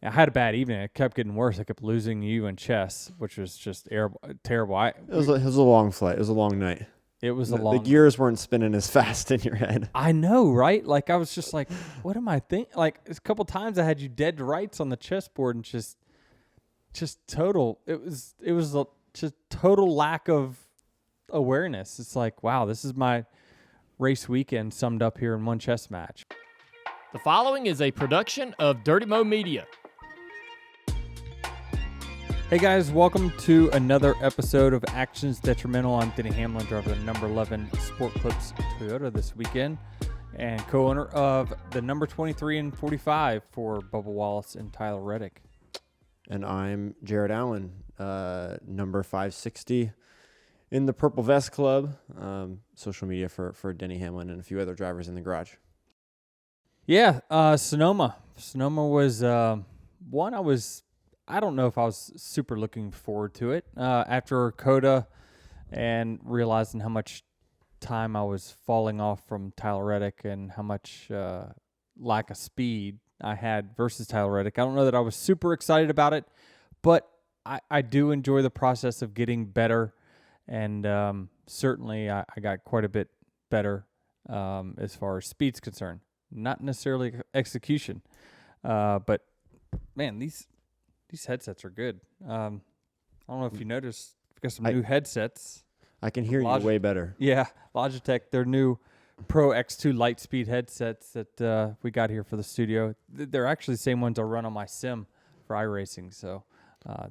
I had a bad evening. It kept getting worse. I kept losing you in chess, which was just terrible. It was a long flight. It was a long night. It was The gears weren't spinning as fast in your head. I know, right? Like, I was just like, what am I thinking? Like, a couple times I had you dead to rights on the chessboard and just total. It was just total lack of awareness. It's like, wow, this is my race weekend summed up here in one chess match. The following is a production of Dirty Mo Media. Hey guys, welcome to another episode of Actions Detrimental. I'm Denny Hamlin, driver of the number 11 Sport Clips Toyota this weekend, and co-owner of the number 23 and 45 for Bubba Wallace and Tyler Reddick. And I'm Jared Allen, number 560 in the Purple Vest Club, social media for Denny Hamlin and a few other drivers in the garage. Yeah, Sonoma. Sonoma was one I don't know if I was super looking forward to it. After Coda and realizing how much time I was falling off from Tyler Reddick and how much lack of speed I had versus Tyler Reddick, I don't know that I was super excited about it, but I do enjoy the process of getting better, and certainly I got quite a bit better as far as speed's concerned. Not necessarily execution, but man, these headsets are good. I don't know if you noticed, we've got some new headsets. I can hear you way better. Yeah, Logitech, their new Pro X2 Lightspeed headsets that we got here for the studio. They're actually the same ones I run on my sim for iRacing. So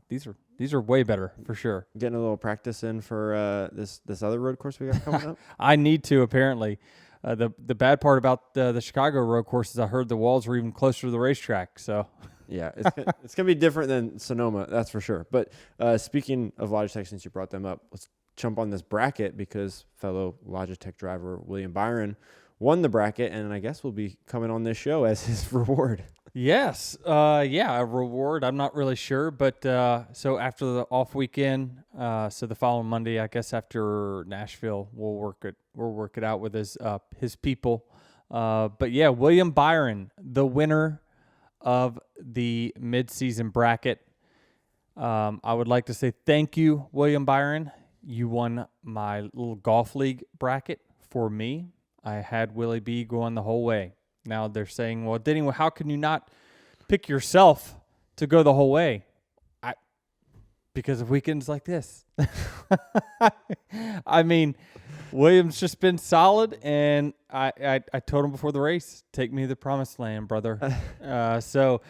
these are way better for sure. Getting a little practice in for this other road course we got coming up. I need to, apparently. The bad part about the Chicago road course is I heard the walls were even closer to the racetrack. So yeah, it's gonna be different than Sonoma, that's for sure. But speaking of Logitech, since you brought them up, let's jump on this bracket because fellow Logitech driver William Byron won the bracket, and I guess will be coming on this show as his reward. Yes, a reward. I'm not really sure, but so after the off weekend, so the following Monday, I guess after Nashville, we'll work it out with his people. But yeah, William Byron, the winner of the midseason bracket. I would like to say thank you, William Byron. You won my little golf league bracket for me. I had Willie B going the whole way. Now they're saying, well, Denny, how can you not pick yourself to go the whole way? Because of weekends like this. I mean, William's just been solid, and I told him before the race, take me to the promised land, brother. So,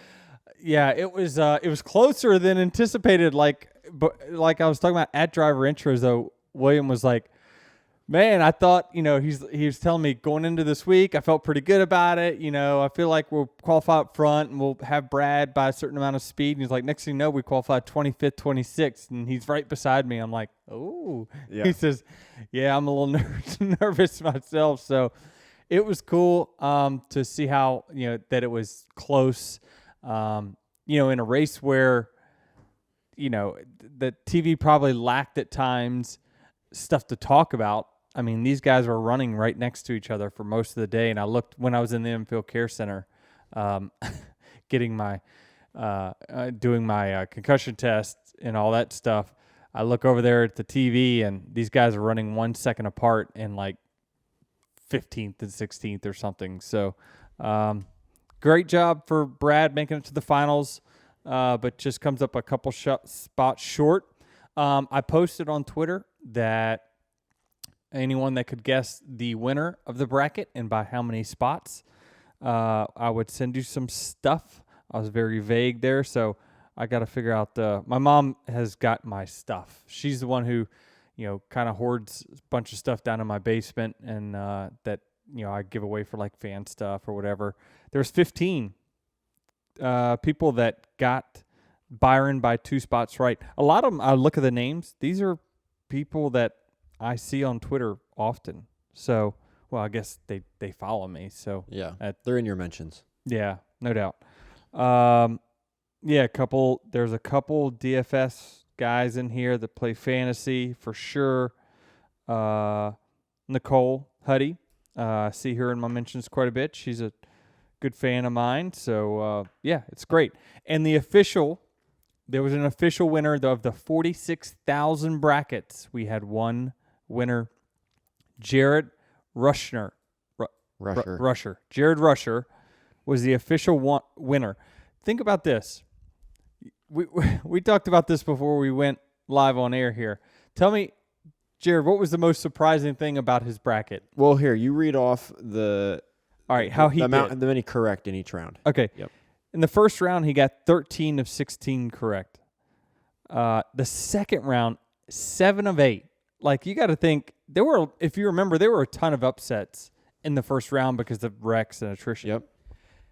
yeah, it was closer than anticipated. Like I was talking about at driver intros, though, William was like, man, I thought, he was telling me going into this week, I felt pretty good about it. I feel like we'll qualify up front and we'll have Brad by a certain amount of speed. And he's like, next thing you know, we qualified 25th, 26th. And he's right beside me. I'm like, oh. Yeah. He says, yeah, I'm a little nervous myself. So it was cool to see how, that it was close, in a race where, the TV probably lacked at times stuff to talk about. I mean, these guys were running right next to each other for most of the day, and I looked when I was in the infield care center, getting my doing my concussion test and all that stuff. I look over there at the TV, and these guys are running 1 second apart in like 15th and 16th or something. So, great job for Brad making it to the finals, but just comes up a couple spots short. I posted on Twitter that anyone that could guess the winner of the bracket and by how many spots, I would send you some stuff. I was very vague there, so I got to figure out my mom has got my stuff. She's the one who, kind of hoards a bunch of stuff down in my basement, and that, I give away for like fan stuff or whatever. There's 15 people that got Byron by 2 spots right. A lot of them, I look at the names. These are people that I see on Twitter often. So, well, I guess they follow me. So yeah, they're in your mentions. Yeah, no doubt. There's a couple DFS guys in here that play fantasy for sure. Nicole Huddy, I see her in my mentions quite a bit. She's a good fan of mine. So, yeah, it's great. And there was an official winner of the 46,000 brackets. We had one winner, Jared Rusher. Jared Rusher was the official winner. Think about this. We talked about this before we went live on air here. Tell me, Jared, what was the most surprising thing about his bracket? Well, here, you read off how he the did. many correct in each round. Okay. Yep. In the first round, he got 13 of 16 correct. The second round, 7 of 8. Like, you got to think, if you remember, there were a ton of upsets in the first round because of wrecks and attrition. Yep.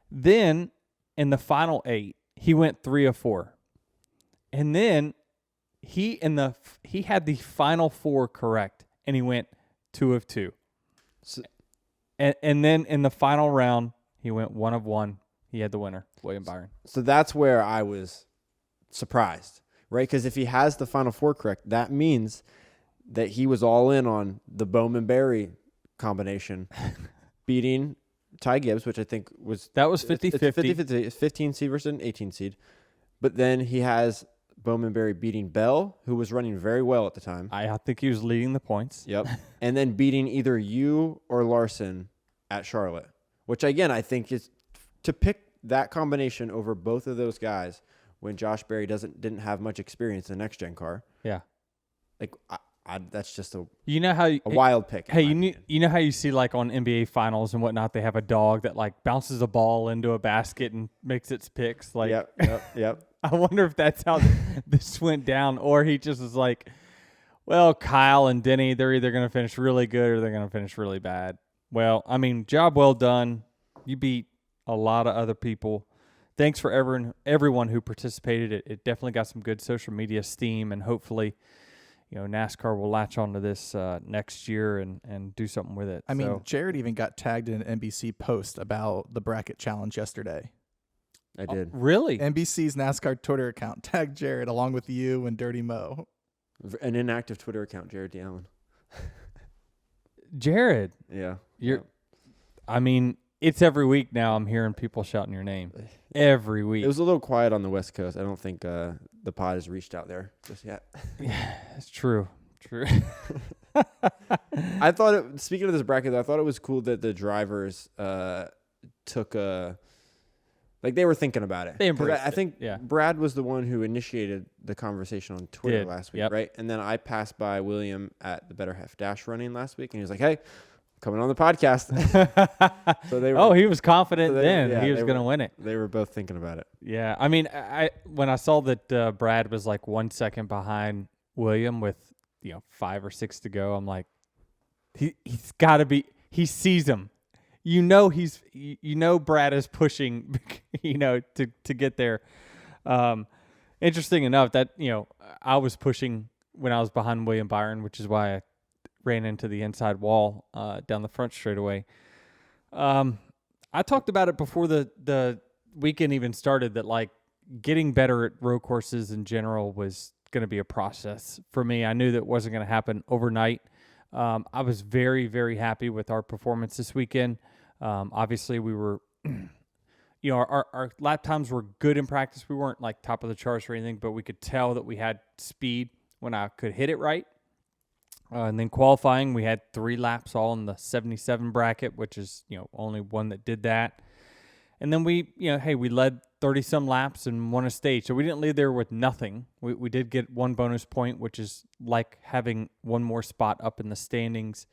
Then, in the final 8, he went 3 of 4. And then he had the final 4 correct, and he went 2 of 2. So, and then in the final round, he went 1 of 1. He had the winner, William Byron. So that's where I was surprised, right? Because if he has the final 4 correct, that means that he was all in on the Bowman-Berry combination, beating Ty Gibbs, which I think was... That was 50-50. It's 15 seed versus an 18 seed. But then he has Bowman-Berry beating Bell, who was running very well at the time. I think he was leading the points. Yep. And then beating either you or Larson at Charlotte, which, again, I think is to pick that combination over both of those guys when Josh Berry didn't have much experience in the next-gen car. Yeah. Like, that's just a wild pick. Hey, you know how you see, like, on NBA Finals and whatnot, they have a dog that, like, bounces a ball into a basket and makes its picks. Like, Yep. I wonder if that's how this went down, or he just was like, well, Kyle and Denny, they're either going to finish really good or they're going to finish really bad. Well, I mean, job well done. You beat a lot of other people. Thanks for everyone who participated. It definitely got some good social media steam, and hopefully, NASCAR will latch onto this next year and do something with it. I mean, Jared even got tagged in an NBC post about the bracket challenge yesterday. I did. Really? NBC's NASCAR Twitter account tagged Jared along with you and Dirty Mo. An inactive Twitter account, Jared Allen. Jared. Yeah. I mean, it's every week now I'm hearing people shouting your name. Every week. It was a little quiet on the West Coast. I don't think the pod has reached out there just yet. Yeah, it's true. I thought, speaking of this bracket, I thought it was cool that the drivers took they were thinking about it. They embraced I think yeah. Brad was the one who initiated the conversation on Twitter last week, right? And then I passed by William at the Better Half Dash running last week, and he was like, hey, coming on the podcast. So they were, he was confident then. Yeah, he was going to win it. They were both thinking about it. Yeah. I mean, when I saw that Brad was like 1 second behind William with 5 or 6 to go, I'm like, he's got to be. He sees him. Brad is pushing, to get there. Interesting enough that I was pushing when I was behind William Byron, which is why I ran into the inside wall down the front straightaway. I talked about it before the weekend even started that, like, getting better at road courses in general was going to be a process for me. I knew that wasn't going to happen overnight. I was very, very happy with our performance this weekend. Obviously, we were, our lap times were good in practice. We weren't like top of the charts or anything, but we could tell that we had speed when I could hit it right. And then qualifying, we had 3 laps all in the 77 bracket, which is, only one that did that. And then we led 30-some laps and won a stage. So we didn't leave there with nothing. We did get 1 bonus point, which is like having 1 more spot up in the standings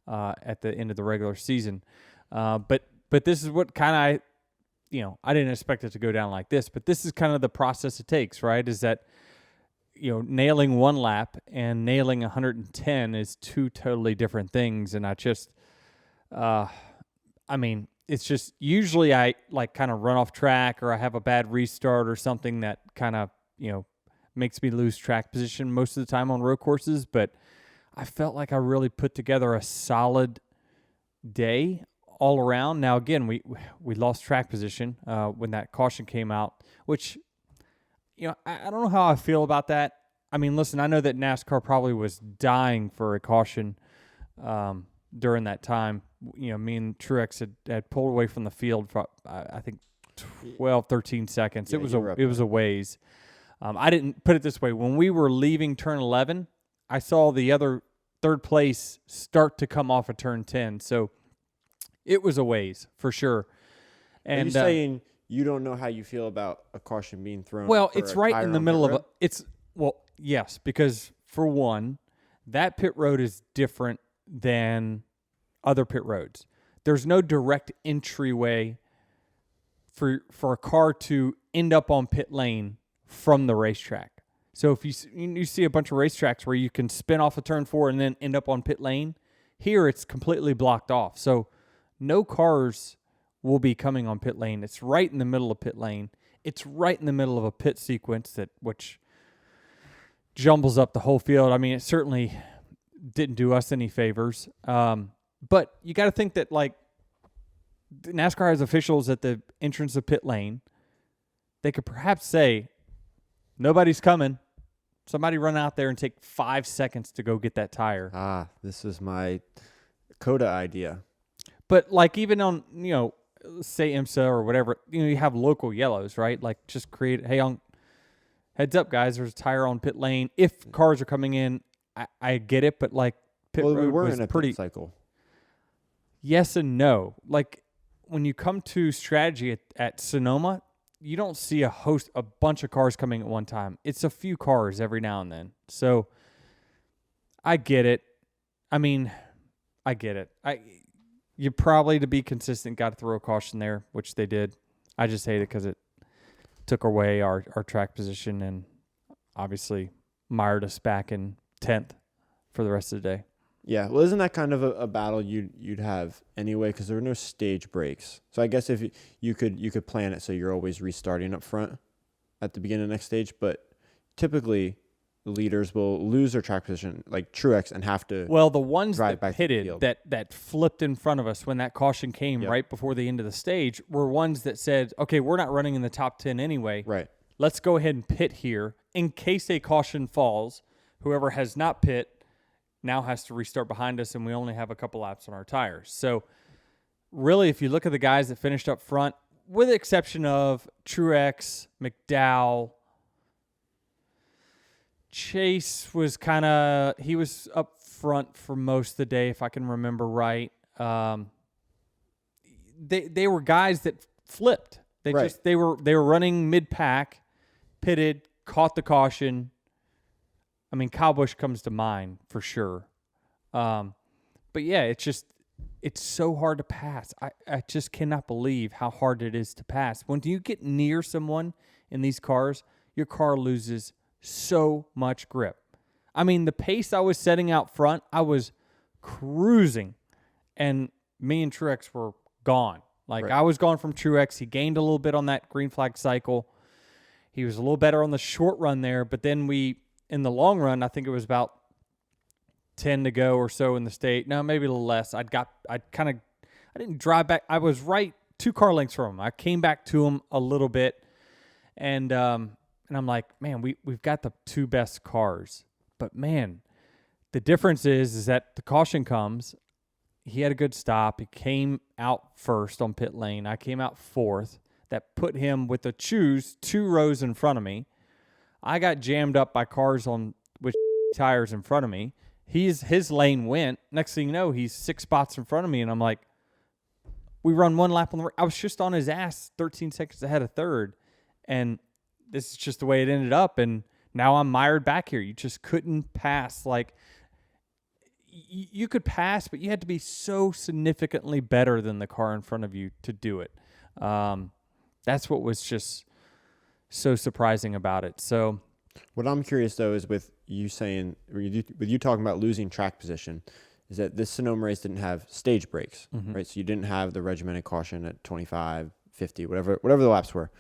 at the end of the regular season. But this is what kind of, I didn't expect it to go down like this, but this is kind of the process it takes, right? Is that, nailing 1 lap and nailing 110 is 2 totally different things. And I just, it's just usually I like kind of run off track or I have a bad restart or something that kind of, makes me lose track position most of the time on road courses. But I felt like I really put together a solid day all around. Now, again, we lost track position when that caution came out, which, I don't know how I feel about that. I mean, listen, I know that NASCAR probably was dying for a caution during that time. Me and Truex had pulled away from the field for I think 12, 13 seconds. Yeah, It was a ways. I didn't put it this way. When we were leaving turn 11, I saw the other third place start to come off of turn 10. So it was a ways for sure. And are you saying you don't know how you feel about a caution being thrown? Well, it's right in the middle of yes, because for one, that pit road is different than other pit roads. There's no direct entryway for a car to end up on pit lane from the racetrack. So if you see a bunch of racetracks where you can spin off of turn 4 and then end up on pit lane, here it's completely blocked off. So no cars will be coming on pit lane. It's right in the middle of pit lane. It's right in the middle of a pit sequence which jumbles up the whole field. I mean, it certainly didn't do us any favors. But you got to think that, like, NASCAR has officials at the entrance of pit lane. They could perhaps say, nobody's coming. Somebody run out there and take 5 seconds to go get that tire. This is my CODA idea. But, like, even on, say IMSA or whatever, you have local yellows, right? Like, just create, hey, heads up, guys, there's a tire on pit lane. If cars are coming in, I get it, but, like, pit road we were was in a pretty pit cycle. Yes and no. Like, when you come to strategy at Sonoma, you don't see a bunch of cars coming at one time. It's a few cars every now and then. So I get it. I mean, I get it. You probably, to be consistent, got to throw a caution there, which they did. I just hate it because it took away our track position and obviously mired us back in 10th for the rest of the day. Yeah, well, isn't that kind of a battle you'd have anyway? Because there were no stage breaks. So I guess if you could plan it so you're always restarting up front at the beginning of the next stage. But typically, the leaders will lose their track position, like Truex, and have to. Well, the ones drive that back to the pitted field. that flipped in front of us when that caution came Yep. right before the end of the stage were ones that said, "Okay, we're not running in the top 10 anyway. Right. Let's go ahead and pit here in case a caution falls. Whoever has not pit now has to restart behind us, and we only have a couple laps on our tires." So really, if you look at the guys that finished up front, with the exception of Truex, McDowell, Chase was he was up front for most of the day, if I can remember right. They were guys that flipped. They were running mid-pack, pitted, caught the caution. I mean, Kyle Busch comes to mind for sure. But yeah, it's so hard to pass. I just cannot believe how hard it is to pass. When you get near someone in these cars, your car loses so much grip. I mean, the pace I was setting out front, I was cruising, and me and Truex were gone. Like, Right. I was gone from Truex. He gained a little bit on that green flag cycle. He was a little better on the short run there, but then in the long run, I think it was about 10 to go or so in the state. No, maybe a little less. I didn't drive back. I was right 2 car lengths from him. I came back to him a little bit, and I'm like, man, we've got the 2 best cars. But man, the difference is that the caution comes. He had a good stop. He came out first on pit lane. I came out 4th. That put him with the 2 rows in front of me. I got jammed up by cars with tires in front of me. His lane went. Next thing you know, he's 6 spots in front of me, and I'm like, we run 1 lap on the. I was just on his ass, 13 seconds ahead of 3rd, and this is just the way it ended up. And now I'm mired back here. You just couldn't pass. Like, you could pass, but you had to be so significantly better than the car in front of you to do it. That's what was just so surprising about it. So What I'm curious, though, is with you talking about losing track position, is that this Sonoma race didn't have stage breaks, right? So you didn't have the regimented caution at 25, 50, whatever the laps were.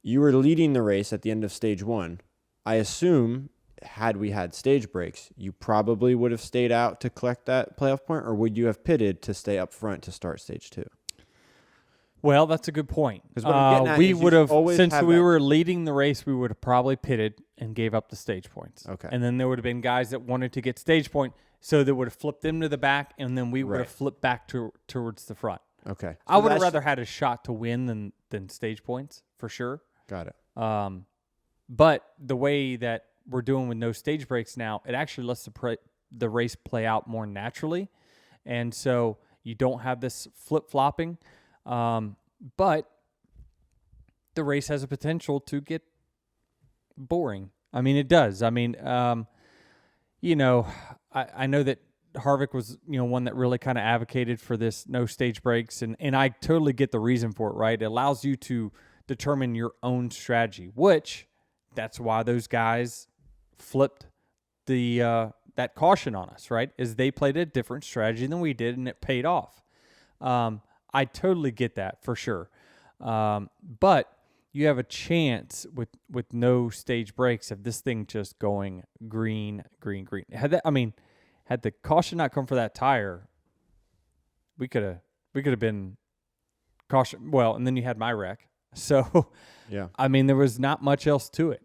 You were leading the race at the end of stage 1. I assume, had we had stage breaks, you probably would have stayed out to collect that playoff point, or would you have pitted to stay up front to start stage 2? Well, that's a good point. What I'm getting at We is you would have, always since have we that- were leading the race, we would have probably pitted and gave up the stage points. Okay. And then there would have been guys that wanted to get stage point. So that would have flipped them to the back, and then we would have Right. flipped back towards the front. Okay. I would have rather had a shot to win than stage points for sure. Got it. But the way that we're doing with no stage breaks now, it actually lets the race play out more naturally, and so you don't have this flip flopping. But the race has a potential to get boring. I mean, it does. I mean, you know, I know that Harvick was, one that really kind of advocated for this no stage breaks, and I totally get the reason for it, right? It allows you to determine your own strategy, which that's why those guys flipped that caution on us, right? Is they played a different strategy than we did, and it paid off. I totally get that for sure. But you have a chance with no stage breaks of this thing just going green. Had the caution not come for that tire, we could have been caution. Well, and then you had my wreck. So, Yeah. I mean, there was not much else to it.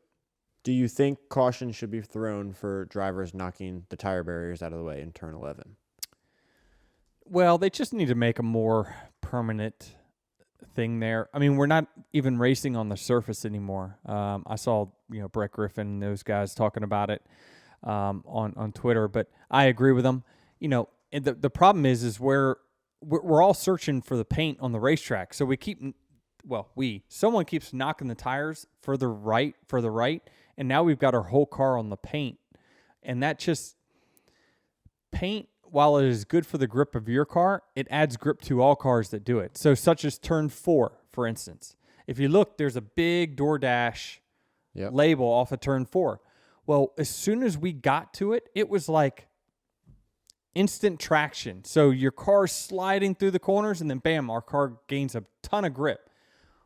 Do you think caution should be thrown for drivers knocking the tire barriers out of the way in turn 11? Well, they just need to make a more permanent thing there. I mean, we're not even racing on the surface anymore. I saw, Brett Griffin and those guys talking about it on Twitter, but I agree with them. And the problem is we're all searching for the paint on the racetrack. So someone keeps knocking the tires further right, and now we've got our whole car on the paint. And that just paint, while it is good for the grip of your car, it adds grip to all cars that do it. So such as turn 4, for instance. If you look, there's a big DoorDash label off of turn 4. Well, as soon as we got to it, it was like instant traction. So your car's sliding through the corners, and then bam, our car gains a ton of grip.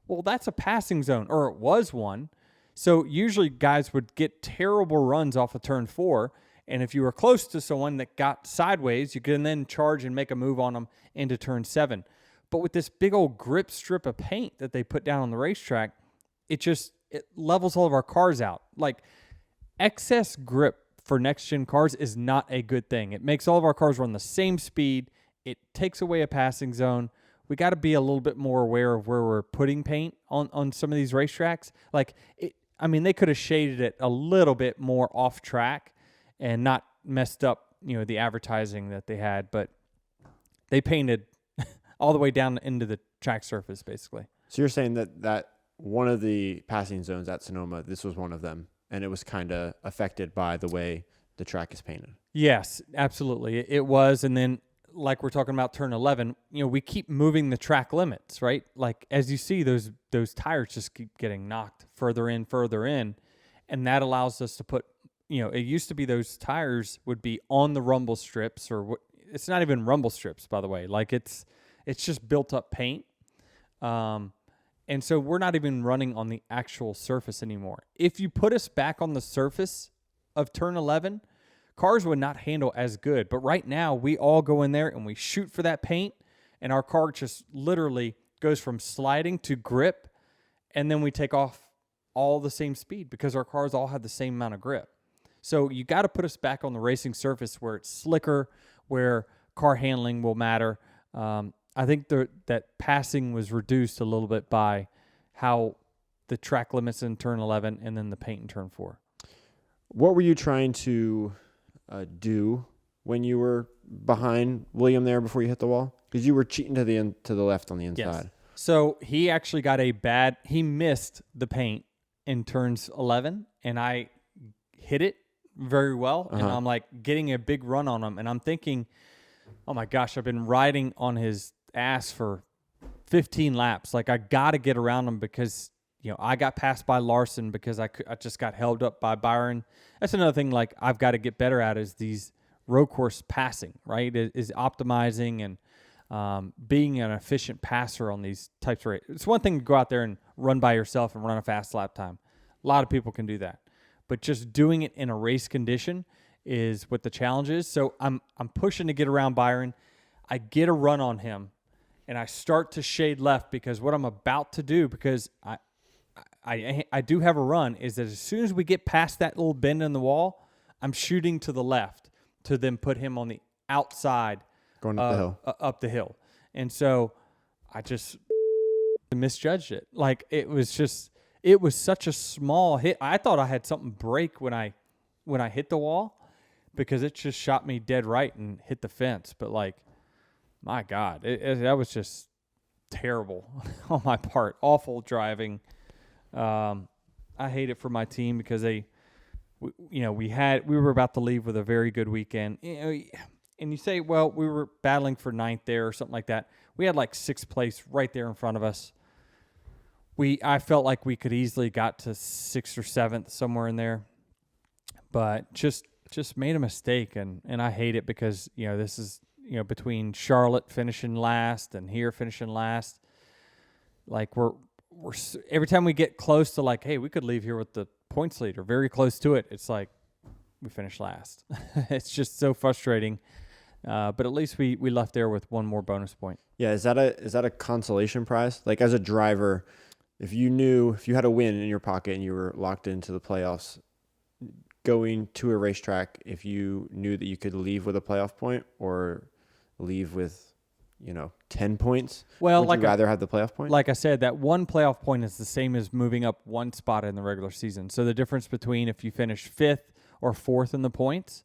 Well, that's a passing zone, or it was one. So usually guys would get terrible runs off of turn 4, and if you were close to someone that got sideways, you can then charge and make a move on them into turn 7. But with this big old grip strip of paint that they put down on the racetrack, it levels all of our cars out. Like, excess grip for next-gen cars is not a good thing. It makes all of our cars run the same speed. It takes away a passing zone. We got to be a little bit more aware of where we're putting paint on some of these racetracks. They could have shaded it a little bit more off track and not messed up, the advertising that they had, but they painted all the way down into the track surface, basically. So you're saying that one of the passing zones at Sonoma, this was one of them, and it was kind of affected by the way the track is painted. Yes, absolutely. It was. And then, like we're talking about turn 11, we keep moving the track limits, right? Like, as you see, those tires just keep getting knocked further in, and that allows us to put, it used to be those tires would be on the rumble strips, it's not even rumble strips, by the way. Like, it's just built up paint. And so we're not even running on the actual surface anymore. If you put us back on the surface of turn 11, cars would not handle as good. But right now, we all go in there and we shoot for that paint, and our car just literally goes from sliding to grip, and then we take off all the same speed because our cars all have the same amount of grip. So you got to put us back on the racing surface where it's slicker, where car handling will matter. I think that passing was reduced a little bit by how the track limits in turn 11 and then the paint in turn 4. What were you trying to do when you were behind William there before you hit the wall? Because you were cheating to the left on the inside. Yes. So he actually got he missed the paint in turns 11, and I hit it very well, and I'm like getting a big run on him, and I'm thinking, oh my gosh, I've been riding on his ass for 15 laps. Like, I got to get around him because, I got passed by Larson because I just got held up by Byron. That's another thing, like, I've got to get better at is these road course passing, right? Is optimizing and being an efficient passer on these types of races. It's one thing to go out there and run by yourself and run a fast lap time. A lot of people can do that. But just doing it in a race condition is what the challenge is. So I'm pushing to get around Byron. I get a run on him, and I start to shade left because what I'm about to do, because I do have a run, is that as soon as we get past that little bend in the wall, I'm shooting to the left. to then put him on the outside Going up the hill. Up the hill. And so I just misjudged it. Like it was such a small hit. I thought I had something break when I hit the wall because it just shot me dead right and hit the fence. But like, my God, that was just terrible on my part. Awful driving. I hate it for my team because we were about to leave with a very good weekend. And you say, well, we were battling for ninth there or something like that. We had like sixth place right there in front of us. I felt like we could easily got to sixth or seventh, somewhere in there, but just made a mistake, and I hate it because this is between Charlotte finishing last and here finishing last. Like we're every time we get close to like, hey, we could leave here with the points lead or very close to it, it's like we finished last. It's just so frustrating. But at least we left there with one more bonus point. Yeah, is that a consolation prize? Like as a driver, if you had a win in your pocket and you were locked into the playoffs, going to a racetrack, if you knew that you could leave with a playoff point or leave with 10 points, well, would you rather have the playoff point? Like I said, that one playoff point is the same as moving up one spot in the regular season. So the difference between if you finish fifth or fourth in the points,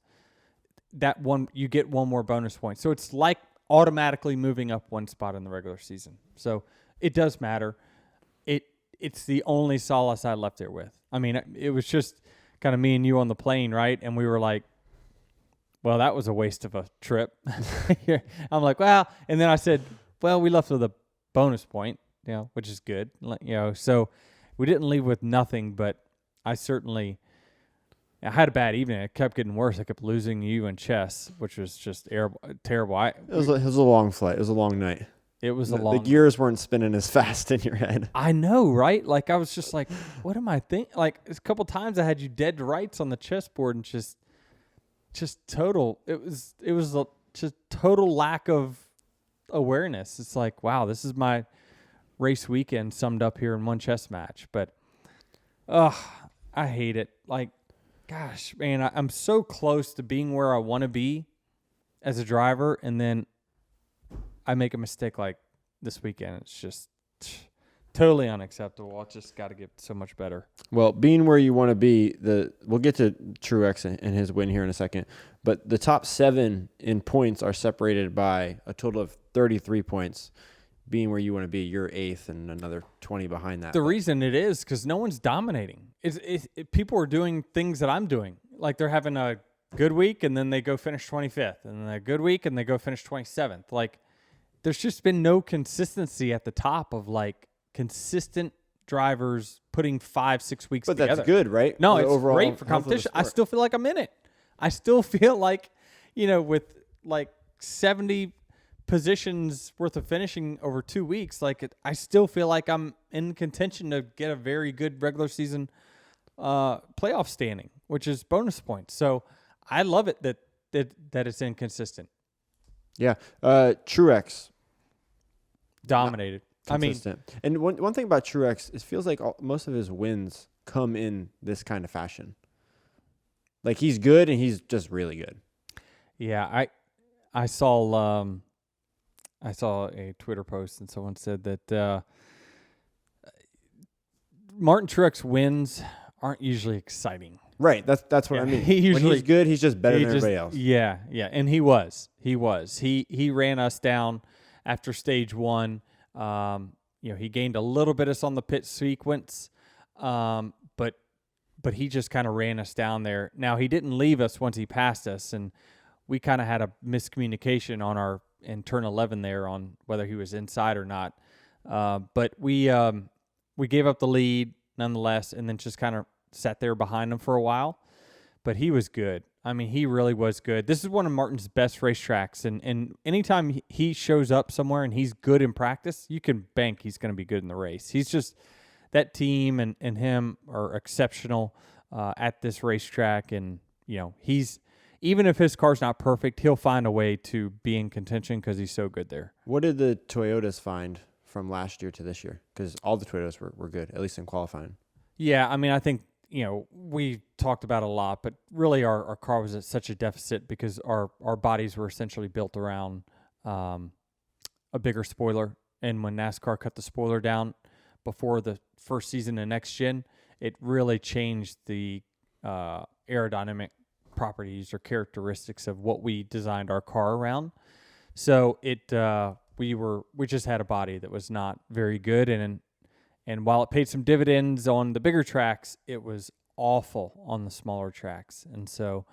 that one you get one more bonus point. So it's like automatically moving up one spot in the regular season. So it does matter. It's the only solace I left there with. I mean, it was just kind of me and you on the plane, right? And we were like, well, that was a waste of a trip. I'm like, well, and then I said, well, we left with a bonus point, which is good. So we didn't leave with nothing, but I had a bad evening. It kept getting worse. I kept losing you in chess, which was just terrible. It was a long flight. It was a long night. It was the gears weren't spinning as fast in your head. I know, right? Like I was just like, what am I thinking? Like a couple times I had you dead to rights on the chessboard and just total. It was just total lack of awareness. It's like, wow, this is my race weekend summed up here in one chess match. But, I hate it. Like, gosh, man, I'm so close to being where I want to be as a driver, and then I make a mistake like this weekend. It's just totally unacceptable. It's just got to get so much better. Well, being where you want to be, we'll get to Truex and his win here in a second, but the top 7 in points are separated by a total of 33 points. Being where you want to be, you're 8th and another 20 behind that. The reason it is because no one's dominating. People are doing things that I'm doing. Like they're having a good week and then they go finish 25th, and then a good week and they go finish 27th. Like there's just been no consistency at the top of like consistent drivers putting 5-6 weeks together. But that's good, right? No, The it's overall great for health of the competition. I sport. still feel like I'm in it. I still feel like, with like 70 positions worth of finishing over 2 weeks, I still feel like I'm in contention to get a very good regular season playoff standing, which is bonus points. So I love it that it's inconsistent. Yeah. Truex. Dominated. Consistent. And one thing about Truex, it feels like most of his wins come in this kind of fashion. Like he's good and he's just really good. Yeah, I saw a Twitter post and someone said that Martin Truex wins aren't usually exciting. Right. That's what I mean. When he's good, he's just better than everybody else. Yeah, and he was. He ran us down after stage 1. He gained a little bit of us on the pit sequence, but he just kind of ran us down there. Now he didn't leave us once he passed us, and we kind of had a miscommunication on in turn 11 there on whether he was inside or not. But we gave up the lead nonetheless, and then just kind of sat there behind him for a while. But he was good. I mean, he really was good. This is one of Martin's best racetracks, and anytime he shows up somewhere and he's good in practice, you can bank he's going to be good in the race. He's just that team and him are exceptional at this racetrack, and he's even if his car's not perfect, he'll find a way to be in contention because he's so good there. What did the Toyotas find from last year to this year? Because all the Toyotas were good, at least in qualifying. Yeah, I mean, I think we talked about it a lot, but really our car was at such a deficit because our bodies were essentially built around a bigger spoiler. And when NASCAR cut the spoiler down before the first season of Next Gen, it really changed the aerodynamic properties or characteristics of what we designed our car around. So we just had a body that was not very good, and while it paid some dividends on the bigger tracks, it was awful on the smaller tracks. And so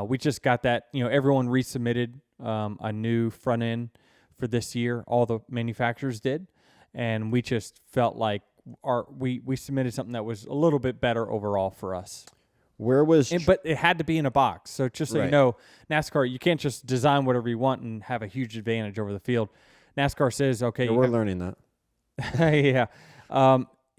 we just got that. Everyone resubmitted a new front end for this year. All the manufacturers did, and we just felt like we submitted something that was a little bit better overall for us. But it had to be in a box. So just so you know, NASCAR, you can't just design whatever you want and have a huge advantage over the field. NASCAR says, okay. We're learning that. Yeah.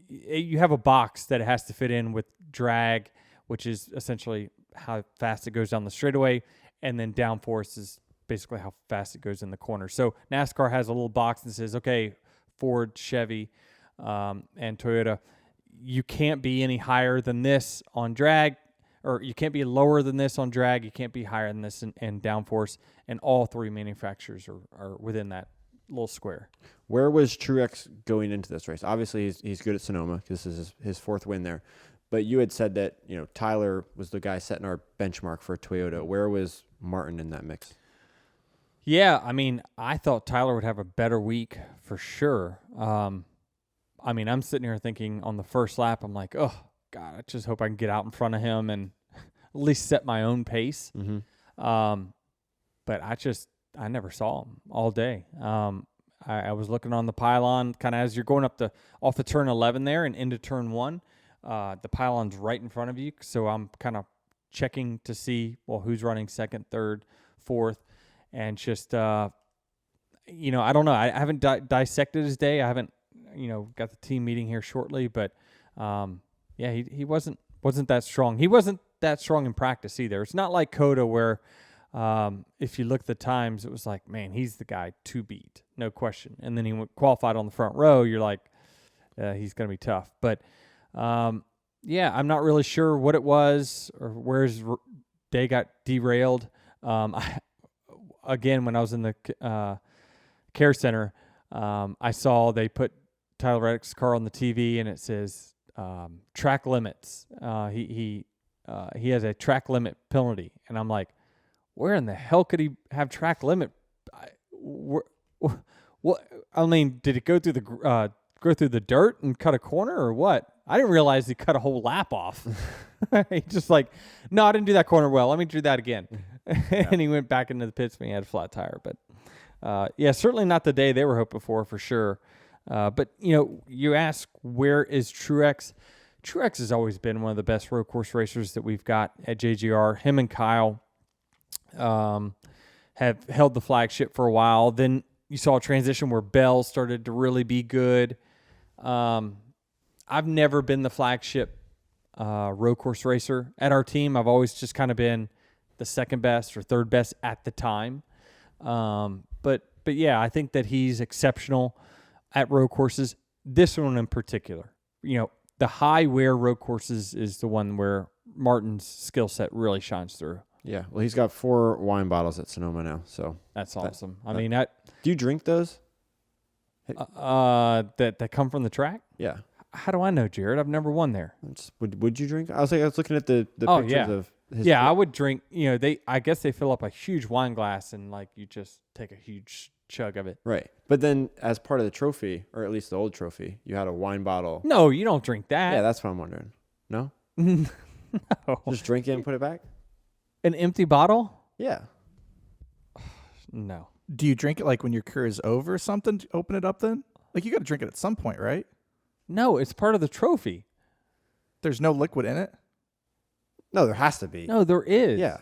You have a box that it has to fit in with drag, which is essentially how fast it goes down the straightaway, and then downforce is basically how fast it goes in the corner. So NASCAR has a little box that says, okay, Ford, Chevy, and Toyota, you can't be any higher than this on drag, or you can't be lower than this on drag. You can't be higher than this in downforce, and all three manufacturers are within that little square. Where was Truex going into this race? Obviously, he's good at Sonoma because this is his fourth win there. But you had said that Tyler was the guy setting our benchmark for Toyota. Where was Martin in that mix? Yeah, I thought Tyler would have a better week for sure. I'm sitting here thinking on the first lap, I'm like, oh, God, I just hope I can get out in front of him and at least set my own pace. Mm-hmm. But I never saw him all day. I was looking on the pylon kind of as you're going off the turn 11 there and into turn 1. The pylon's right in front of you, so I'm kind of checking to see, who's running second, third, fourth, and just, I don't know. I haven't dissected his day. I haven't, got the team meeting here shortly, but he wasn't that strong. He wasn't that strong in practice either. It's not like Coda where if you look at the times, it was like, man, he's the guy to beat, no question. And then he qualified on the front row. You're like, he's going to be tough. But, I'm not really sure what it was or where his day got derailed. Again, when I was in the care center, I saw they put Tyler Reddick's car on the TV, and it says track limits. He has a track limit penalty, and I'm like, where in the hell could he have track limit? What? Did it go through the dirt and cut a corner or what? I didn't realize he cut a whole lap off. He just like, no, I didn't do that corner well. Let me do that again. And he went back into the pits when he had a flat tire. But certainly not the day they were hoping for sure. But you ask, where is Truex? Truex has always been one of the best road course racers that we've got at JGR. Him and Kyle have held the flagship for a while. Then you saw a transition where Bell started to really be good. I've never been the flagship road course racer at our team. I've always just kind of been the second best or third best at the time. But yeah, I think that he's exceptional at road courses. This one in particular, the high wear road courses is the one where Martin's skill set really shines through. Yeah, well, he's got 4 wine bottles at Sonoma now, so that's awesome. Do you drink those? That come from the track? Yeah. How do I know, Jared? I've never won there. Would you drink? I was looking at the pictures of his. Yeah, I would drink. I guess they fill up a huge wine glass and you just take a huge chug of it. Right, but then as part of the trophy, or at least the old trophy, you had a wine bottle. No, you don't drink that. Yeah, that's what I'm wondering. No. No. Just drink it and put it back. An empty bottle? Yeah. No. Do you drink it when your cure is over or something? Open it up then? You got to drink it at some point, right? No, it's part of the trophy. There's no liquid in it? No, there has to be. No, there is. Yeah.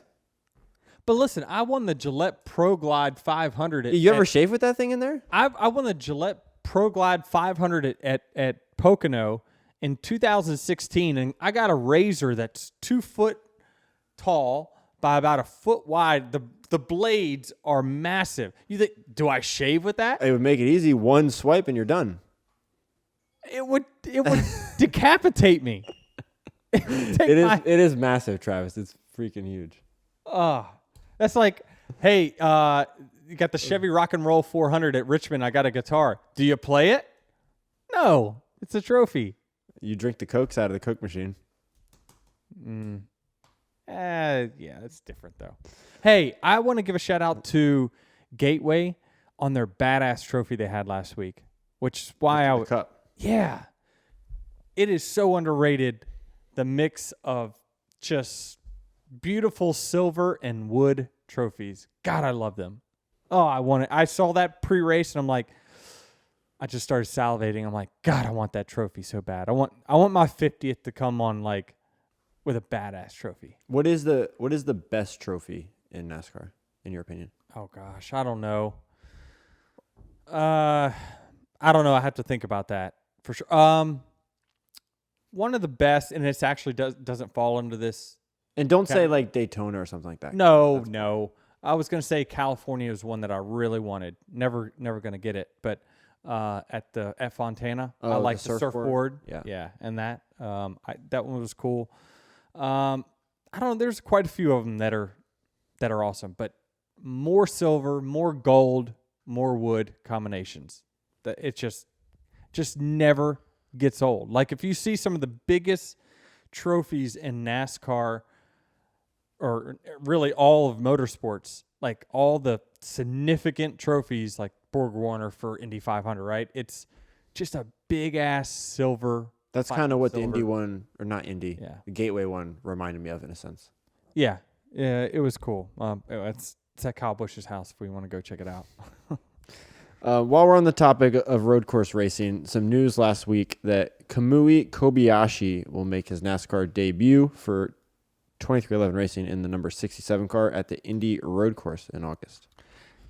But listen, I won the Gillette Pro Glide 500. You ever shave with that thing in there? I won the Gillette Pro Glide 500 at Pocono in 2016, and I got a razor that's 2 foot tall by about a foot wide. The blades are massive. You think, do I shave with that? It would make it easy. One swipe and you're done. It would decapitate me. It is massive, Travis. It's freaking huge. That's like, hey, you got the Chevy Rock and Roll 400 at Richmond. I got a guitar. Do you play it? No, it's a trophy. You drink the Cokes out of the Coke machine. Yeah, it's different though. Hey, I want to give a shout out to Gateway on their badass trophy they had last week, which is why The cup. Yeah, it is so underrated. The mix of just beautiful silver and wood trophies. God, I love them. Oh, I want it. I saw that pre-race and I'm like, I just started salivating. I'm like, God, I want that trophy so bad. I want my 50th to come on like with a badass trophy. What is the best trophy in NASCAR, in your opinion? Oh gosh, I don't know. I don't know. I have to think about that for sure. One of the best, and it's actually doesn't fall into this. And don't say like Daytona or something like that. No. I was going to say California is one that I really wanted. Never going to get it, but at Fontana, I like the surfboard. Yeah, and that that one was cool. I don't know. There's quite a few of them that are awesome, but more silver, more gold, more wood combinations. That it just never gets old. Like if you see some of the biggest trophies in NASCAR, or really all of motorsports, like all the significant trophies like Borg Warner for Indy 500, right? It's just a big ass silver. That's kind of what the Indy one, or not Indy, Yeah. the Gateway one reminded me of in a sense. Yeah, it was cool. It's at Kyle Busch's house if we want to go check it out. While we're on the topic of road course racing, some news last week that Kamui Kobayashi will make his NASCAR debut for 23XI Racing in the number 67 car at the Indy road course in August.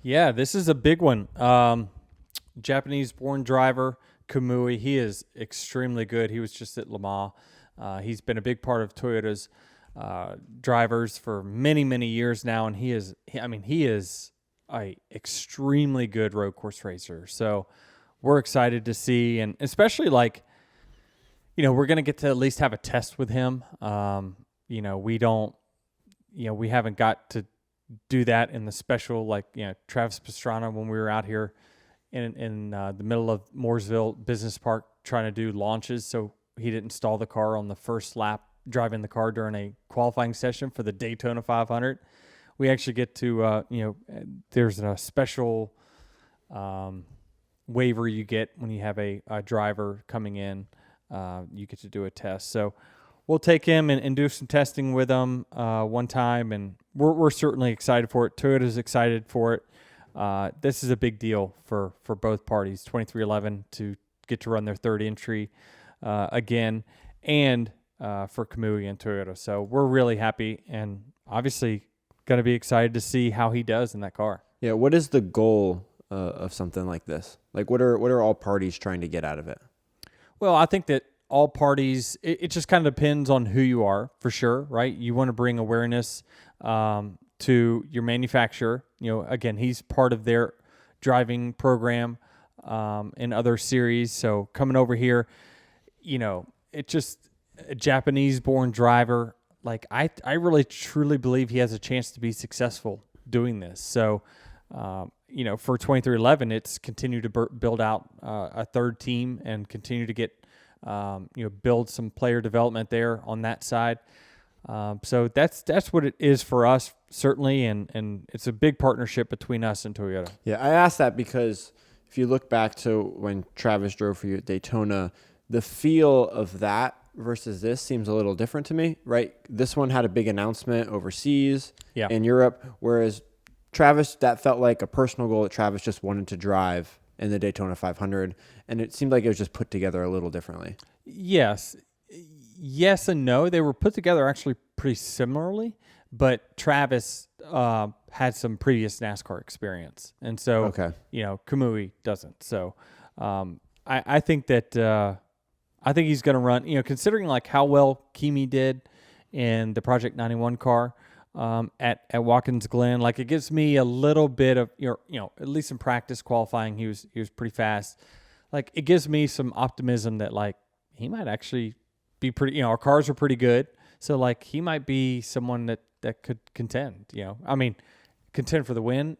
Yeah, this is a big one. Japanese-born driver, Kamui. He is extremely good. He was just at Le Mans. He's been a big part of Toyota's drivers for many, many years now, and he is a extremely good road course racer. So we're excited to see, and especially like, we're going to get to at least have a test with him. We haven't got to do that in the special, like, Travis Pastrana when we were out here in the middle of Mooresville Business Park trying to do launches. So he didn't stall the car on the first lap, driving the car during a qualifying session for the Daytona 500. We actually get to, there's a special waiver you get when you have a driver coming in. You get to do a test. So we'll take him and do some testing with him one time, and we're certainly excited for it. Toyota's excited for it. This is a big deal for both parties, 23XI to get to run their third entry again, and for Kamui and Toyota. So we're really happy, and obviously going to be excited to see how he does in that car. Yeah, what is the goal of something like this? Like, what are all parties trying to get out of it? Well, I think that all parties, it just kind of depends on who you are, for sure, right? You want to bring awareness to your manufacturer. Again, he's part of their driving program in other series. So coming over here, it just a Japanese-born driver. Like I really truly believe he has a chance to be successful doing this. So, for 23XI, it's continue to build out a third team and continue to get, build some player development there on that side. So that's what it is for us, certainly, and it's a big partnership between us and Toyota. Yeah, I asked that because if you look back to when Travis drove for you at Daytona, the feel of that versus this seems a little different to me, right? This one had a big announcement overseas in Europe, whereas Travis, that felt like a personal goal that Travis just wanted to drive in the Daytona 500, and it seemed like it was just put together a little differently. Yes and no. They were put together actually pretty similarly, but Travis had some previous NASCAR experience, and so Kamui doesn't. So I think that I think he's going to run. Considering like how well Kimi did in the Project 91 car at Watkins Glen, like it gives me a little bit of at least in practice qualifying he was pretty fast. Like it gives me some optimism that like he might actually be pretty. Our cars are pretty good, so like he might be someone that could contend. I mean, contend for the win.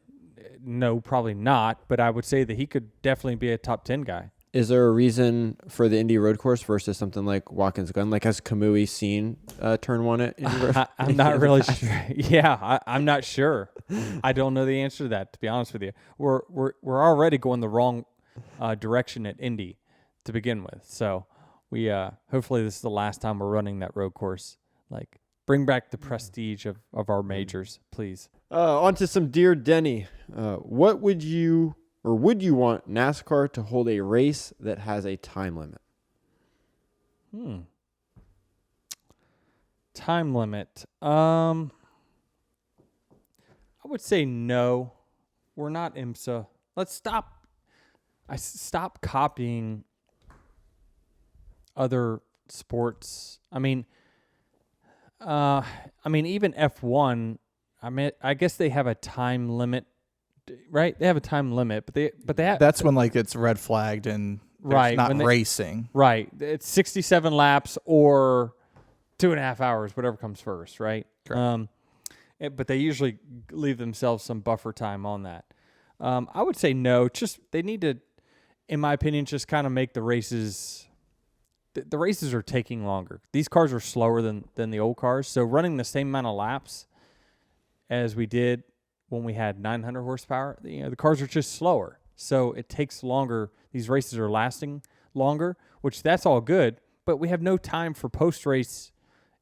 No, probably not. But I would say that he could definitely be a top 10 guy. Is there a reason for the Indy road course versus something like Watkins Glen? Like, has Kamui seen turn one at Indy Road? I'm not really sure. Yeah, I'm not sure. I don't know the answer to that, to be honest with you. We're already going the wrong direction at Indy to begin with. So we hopefully this is the last time we're running that road course. Like, bring back the prestige of our majors, please. On to some Dear Denny. What would you want NASCAR to hold a race that has a time limit? Time limit. I would say no. We're not IMSA. Let's stop. Stop copying other sports. I mean, even F1. I guess they have a time limit, right? They have a time limit, but they have. That's when like it's red flagged and right, not racing. Right. It's 67 laps or 2.5 hours, whatever comes first, right? Correct. But they usually leave themselves some buffer time on that. I would say no. Just they need to, in my opinion, just kind of make the races. The races are taking longer. These cars are slower than the old cars, so running the same amount of laps as we did when we had 900 horsepower, the cars are just slower. So it takes longer. These races are lasting longer, which that's all good, but we have no time for post-race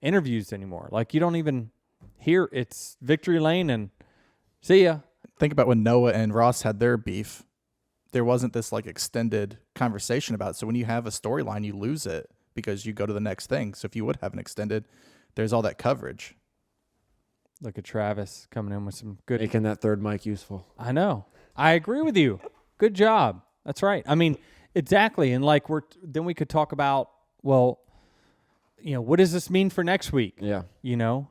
interviews anymore. Like, you don't even hear it's victory lane and see ya. Think about when Noah and Ross had their beef. There wasn't this like extended conversation about it. So when you have a storyline, you lose it because you go to the next thing. So if you would have an extended, there's all that coverage. Look at Travis coming in with some good. Making that third mic useful. I know. I agree with you. Good job. That's right. I mean, exactly. And like then we could talk about, well, what does this mean for next week? Yeah.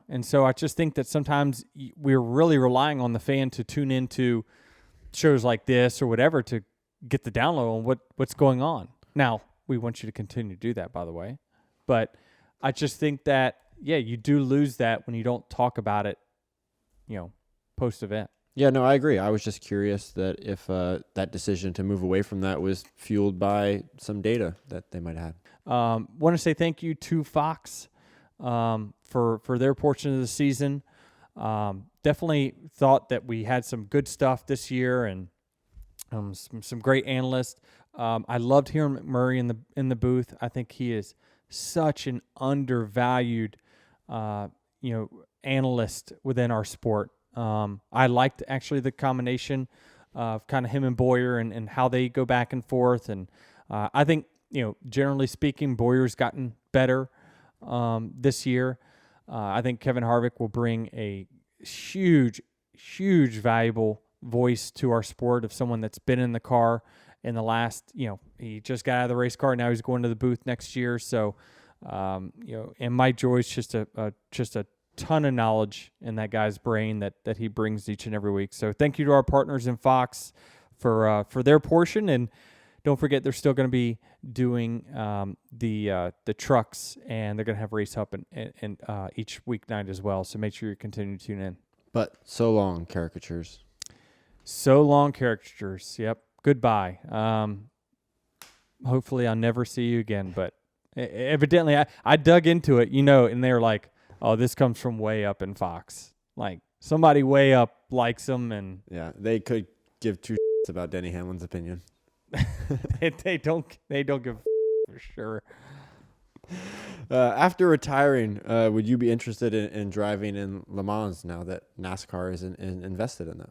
And so I just think that sometimes we're really relying on the fan to tune into shows like this or whatever to get the download on what's going on. Now, we want you to continue to do that, by the way. But I just think that, yeah, you do lose that when you don't talk about it, post-event. Yeah, no, I agree. I was just curious that if that decision to move away from that was fueled by some data that they might have had. Want to say thank you to Fox for their portion of the season. Definitely thought that we had some good stuff this year and some great analysts. I loved hearing McMurray in the booth. I think he is such an undervalued analyst within our sport. I liked actually the combination of kind of him and Boyer and how they go back and forth. And I think, generally speaking, Boyer's gotten better this year. I think Kevin Harvick will bring a huge valuable voice to our sport of someone that's been in the car in the last, he just got out of the race car. Now he's going to the booth next year. So, and Mike Joy's just a ton of knowledge in that guy's brain that he brings each and every week. So thank you to our partners in Fox for their portion. And don't forget, they're still going to be doing the trucks, and they're going to have Race Up and each weeknight as well. So make sure you continue to tune in. But so long, caricatures. So long, caricatures. Yep. Goodbye. Hopefully I'll never see you again. But evidently I dug into it, and they're like, oh, this comes from way up in Fox. Like, somebody way up likes them. And yeah, they could give two shits about Denny Hamlin's opinion. they don't give for sure. After retiring, would you be interested in driving in Le Mans now that NASCAR is invested in that?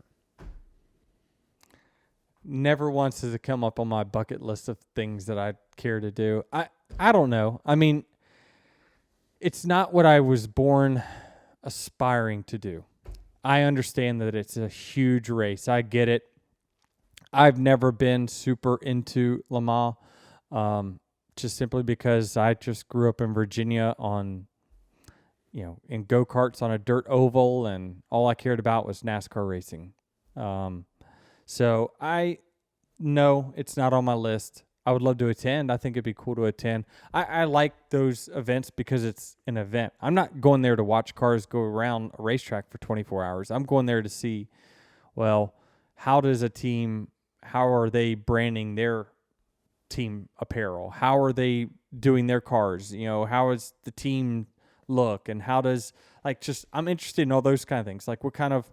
Never once has it come up on my bucket list of things that I'd care to do. I don't know. I mean, it's not what I was born aspiring to do. I understand that it's a huge race. I get it. I've never been super into Le Mans, just simply because I just grew up in Virginia on, in go-karts on a dirt oval, and all I cared about was NASCAR racing. So no, it's not on my list. I would love to attend. I think it'd be cool to attend. I like those events because it's an event. I'm not going there to watch cars go around a racetrack for 24 hours. I'm going there to see, well, how are they branding their team apparel? How are they doing their cars? How is the team look? And how does, I'm interested in all those kind of things. Like, what kind of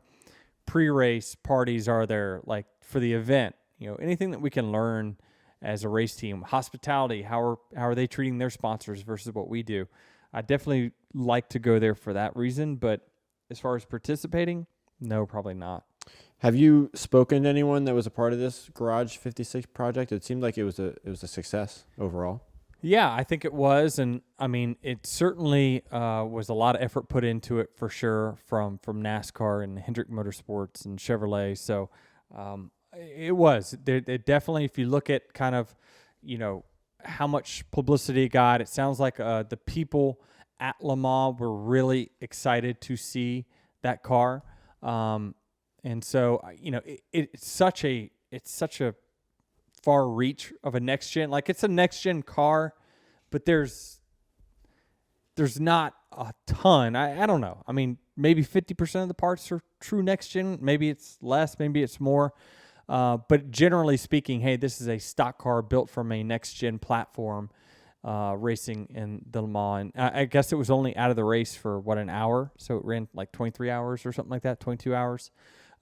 pre-race parties are there, like, for the event? Anything that we can learn as a race team. Hospitality, how are they treating their sponsors versus what we do? I definitely like to go there for that reason, but as far as participating, no, probably not. Have you spoken to anyone that was a part of this Garage 56 project? It seemed like it was a success overall. Yeah, I think it was, and I mean, it certainly was a lot of effort put into it for sure from NASCAR and Hendrick Motorsports and Chevrolet. So it was. It definitely, if you look at kind of, how much publicity it got, it sounds like the people at Le Mans were really excited to see that car. And so, it's such a far reach of a next gen. Like, it's a next gen car, but there's not a ton. I don't know. I mean, maybe 50% of the parts are true next gen. Maybe it's less. Maybe it's more. But generally speaking, hey, this is a stock car built from a next gen platform, racing in the Le Mans. And I guess it was only out of the race for an hour. So it ran like 23 hours or something like that, 22 hours.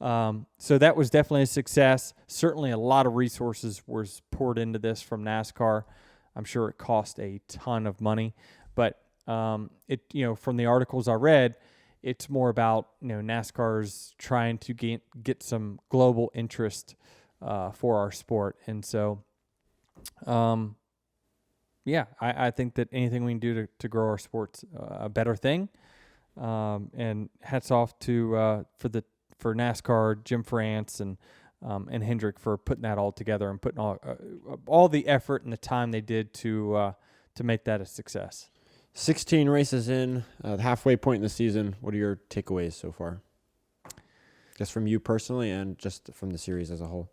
So that was definitely a success. Certainly a lot of resources was poured into this from NASCAR. I'm sure it cost a ton of money, but, from the articles I read, it's more about, NASCAR's trying to get some global interest, for our sport. And so, I think that anything we can do to grow our sport's a better thing. And hats off to, for NASCAR, Jim France and Hendrick for putting that all together and putting all the effort and the time they did to make that a success. 16 races in, the halfway point in the season. What are your takeaways so far? Just from you personally and just from the series as a whole.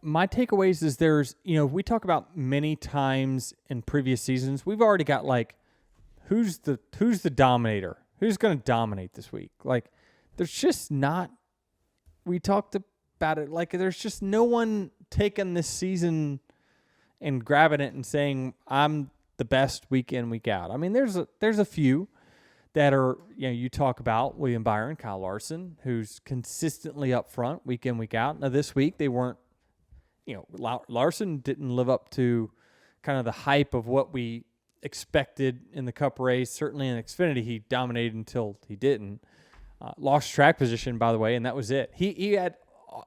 My takeaways is there's, we talk about many times in previous seasons, we've already got like, who's the dominator? Who's going to dominate this week? Like, there's just not, we talked about it, like, there's just no one taking this season and grabbing it and saying, I'm the best week in, week out. I mean, there's a few that are, you talk about William Byron, Kyle Larson, who's consistently up front week in, week out. Now, this week they weren't, Larson didn't live up to kind of the hype of what we expected in the Cup race. Certainly in Xfinity, he dominated until he didn't. Lost track position, by the way, and that was it. He had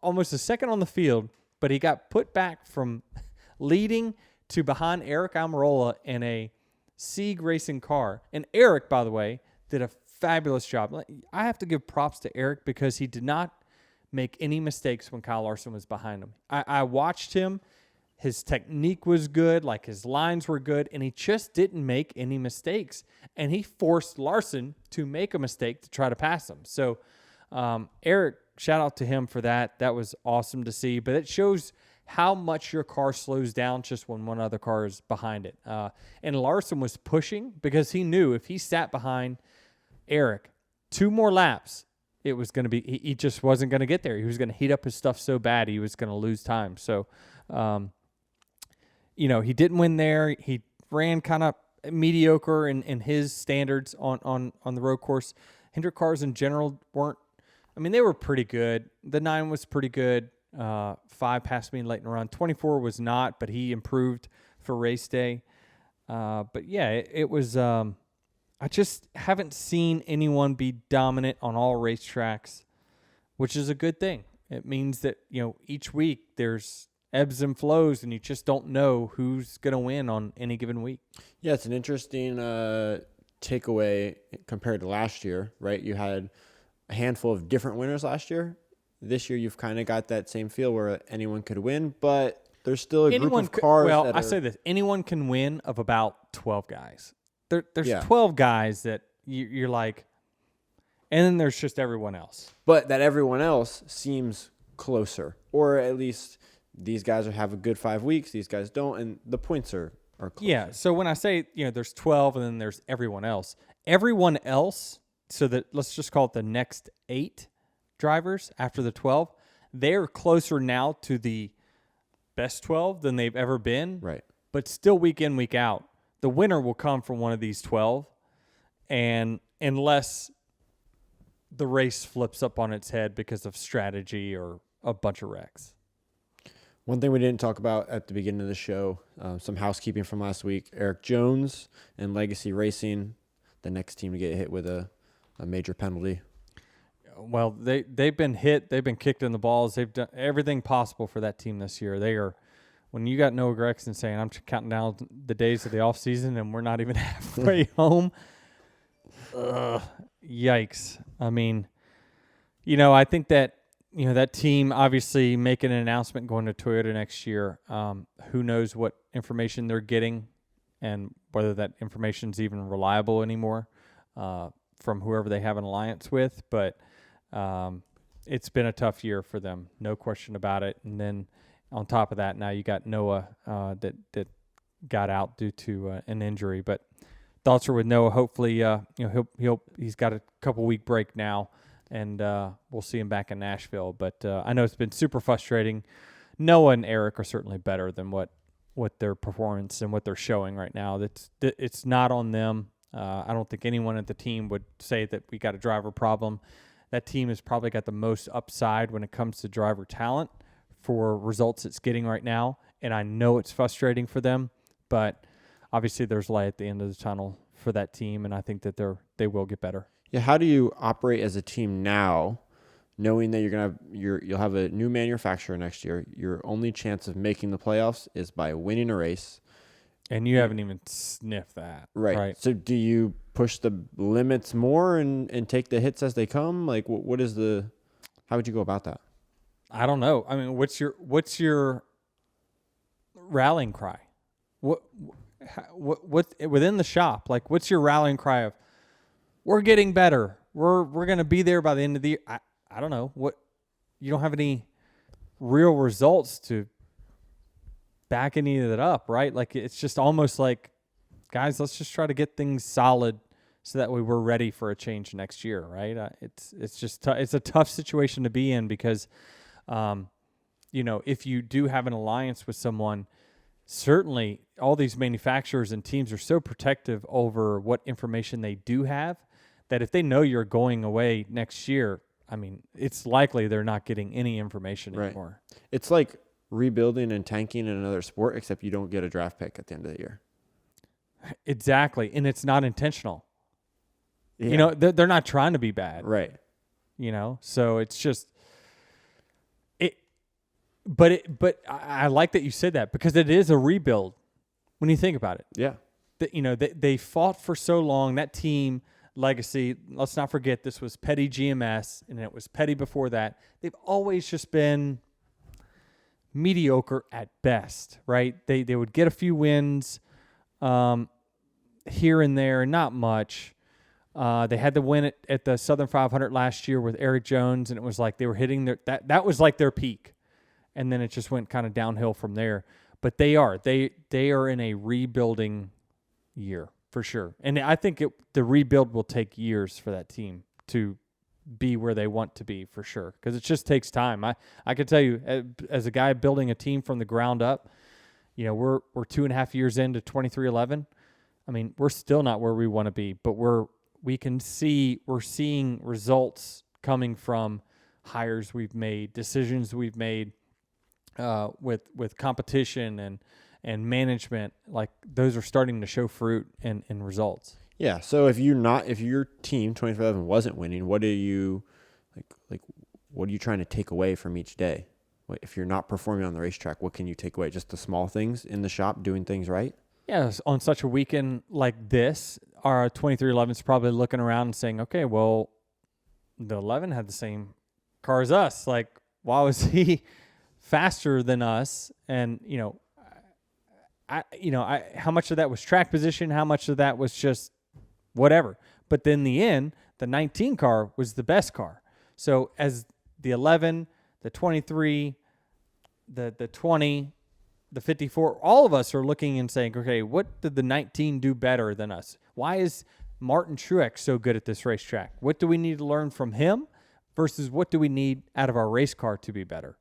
almost a second on the field, but he got put back from leading to behind Eric Almirola in a Sieg Racing car. And Eric, by the way, did a fabulous job. I have to give props to Eric because he did not make any mistakes when Kyle Larson was behind him. I watched him. His technique was good, like his lines were good, and he just didn't make any mistakes. And he forced Larson to make a mistake to try to pass him. So Eric, shout out to him for that. That was awesome to see. But it shows how much your car slows down just when one other car is behind it. And Larson was pushing because he knew if he sat behind Eric 2 more laps, it was going to be, he just wasn't going to get there. He was going to heat up his stuff so bad he was going to lose time. So, he didn't win there. He ran kind of mediocre in his standards on the road course. Hendrick cars in general weren't, they were pretty good. The 9 was pretty good. 5 passed me late in the run. 24 was not, but he improved for race day. But yeah, it was, I just haven't seen anyone be dominant on all racetracks, which is a good thing. It means that, each week there's ebbs and flows and you just don't know who's going to win on any given week. Yeah, it's an interesting takeaway compared to last year, right? You had a handful of different winners last year. This year, you've kind of got that same feel where anyone could win, but there's still a group of cars. Well, I say this: anyone can win of about 12 guys. There's 12 guys that you're like, and then there's just everyone else. But that everyone else seems closer, or at least these guys have a good 5 weeks, these guys don't, and the points are closer. Yeah. So when I say, there's 12 and then there's everyone else, so that let's just call it the next 8 drivers after the 12, they're closer now to the best 12 than they've ever been. Right. But still week in, week out, the winner will come from one of these 12. And unless the race flips up on its head because of strategy or a bunch of wrecks. One thing we didn't talk about at the beginning of the show, some housekeeping from last week. Eric Jones and Legacy Racing, the next team to get hit with a major penalty. Well, they've been hit. They've been kicked in the balls. They've done everything possible for that team this year. They are, when you got Noah Gregson saying, I'm counting down the days of the offseason and we're not even halfway home. Yikes. I mean, I think that, that team obviously making an announcement going to Toyota next year. Who knows what information they're getting and whether that information is even reliable anymore from whoever they have an alliance with. But it's been a tough year for them, no question about it. And then on top of that, now you got Noah that got out due to an injury. But thoughts are with Noah. Hopefully, he's got a couple week break now, and we'll see him back in Nashville. But I know it's been super frustrating. Noah and Eric are certainly better than what their performance and what they're showing right now. It's not on them. I don't think anyone at the team would say that we got a driver problem. That team has probably got the most upside when it comes to driver talent for results it's getting right now. And I know it's frustrating for them, but obviously there's light at the end of the tunnel for that team, and I think that they will get better. Yeah, how do you operate as a team now, knowing that you'll have a new manufacturer next year? Your only chance of making the playoffs is by winning a race. And you haven't even sniffed that. Right. So do you push the limits more and take the hits as they come? Like, how would you go about that? I don't know. I mean, what's your rallying cry? What within the shop? Like, what's your rallying cry of? We're getting better. We're going to be there by the end of the year. I don't know. You don't have any real results to back any of that up, right? Like, it's just almost like, guys, let's just try to get things solid so that way we're ready for a change next year, right? It's just it's a tough situation to be in because, if you do have an alliance with someone, certainly all these manufacturers and teams are so protective over what information they do have that if they know you're going away next year, I mean, it's likely they're not getting any information anymore. It's like rebuilding and tanking in another sport, except you don't get a draft pick at the end of the year. Exactly. And it's not intentional. Yeah. They're not trying to be bad. Right. So it's just but I like that you said that because it is a rebuild when you think about it. Yeah. They fought for so long. That team legacy, let's not forget this was Petty GMS and it was Petty before that. They've always just been mediocre at best, right? They would get a few wins here and there, not much. They had the win at the Southern 500 last year with Eric Jones, and it was like they were hitting that was like their peak, and then it just went kind of downhill from there. But they are in a rebuilding year for sure, and I think the rebuild will take years for that team to be where they want to be for sure, because it just takes time. I can tell you, as a guy building a team from the ground up, we're 2.5 years into 23XI. I mean, we're still not where we want to be, but we're seeing results coming from hires we've made, decisions we've made with competition and management. Like, those are starting to show fruit and results. Yeah. So if your team 23XI wasn't winning, what are you what are you trying to take away from each day? If you're not performing on the racetrack, what can you take away? Just the small things in the shop, doing things right? Yes, on such a weekend like this, our 23XI is probably looking around and saying, okay, well, the 11 had the same car as us. Like, why was he faster than us? And, how much of that was track position? How much of that was just whatever? But then in the end, the 19 car was the best car. So as the 11, the 23, the 20, the 54, all of us are looking and saying, okay, what did the 19 do better than us? Why is Martin Truex so good at this racetrack? What do we need to learn from him versus what do we need out of our race car to be better?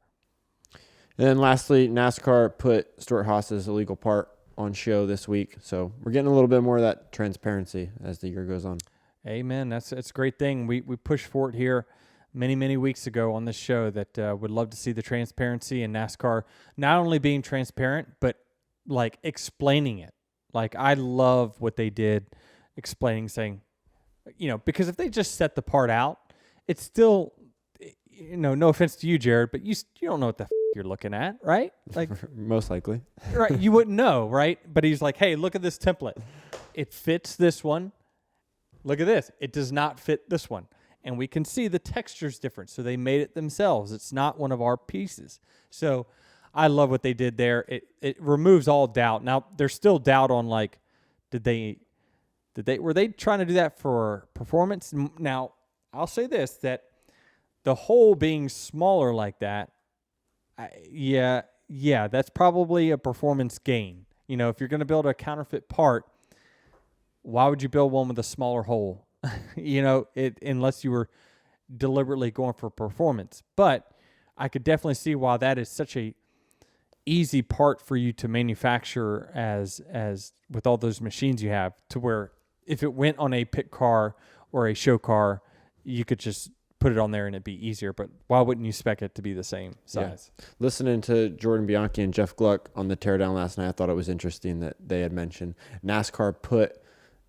And then lastly, NASCAR put Stuart Haas's illegal part on show this week. So we're getting a little bit more of that transparency as the year goes on. Amen. That's a great thing. We pushed for it here many weeks ago on this show that would love to see the transparency in NASCAR, not only being transparent, but like explaining it. Like I love what they did explaining, saying, because if they just set the part out, it's still, no offense to you, Jared, but you don't know what the you're looking at, right? Like most likely. Right. You wouldn't know, right? But he's like, hey, look at this template. It fits this one. Look at this. It does not fit this one. And we can see the texture's different. So they made it themselves. It's not one of our pieces. So I love what they did there. It removes all doubt. Now, there's still doubt on like, were they trying to do that for performance? Now, I'll say this, that the hole being smaller like that, yeah, that's probably a performance gain. If you're going to build a counterfeit part, why would you build one with a smaller hole? Unless you were deliberately going for performance. But I could definitely see why that is such a easy part for you to manufacture as with all those machines you have, to where if it went on a pit car or a show car, you could just put it on there and it'd be easier. But why wouldn't you spec it to be the same size? Yeah. Listening to Jordan Bianchi and Jeff Gluck on the teardown last night, I thought it was interesting that they had mentioned NASCAR put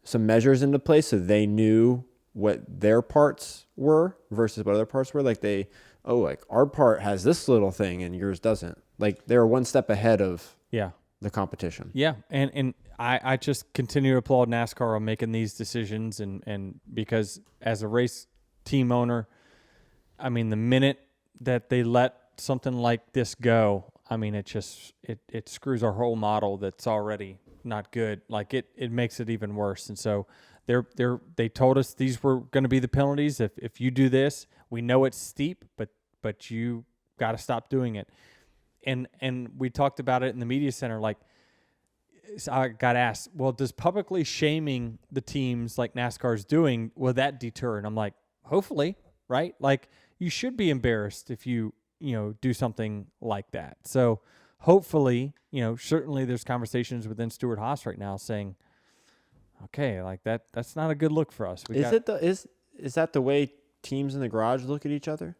some measures into place so they knew what their parts were versus what other parts were. Like our part has this little thing and yours doesn't. Like they were one step ahead of the competition. Yeah, and I just continue to applaud NASCAR on making these decisions, and because as a race team owner, I mean, the minute that they let something like this go, I mean, it screws our whole model that's already not good. Like it makes it even worse. And so they told us these were going to be the penalties. If you do this, we know it's steep, but you got to stop doing it. And we talked about it in the media center. Like, so I got asked, well, does publicly shaming the teams like NASCAR is doing, will that deter? And I'm like, hopefully, right? Like, you should be embarrassed if you do something like that. So hopefully, certainly there's conversations within Stuart Haas right now saying, okay, like that's not a good look for us. Is that the way teams in the garage look at each other?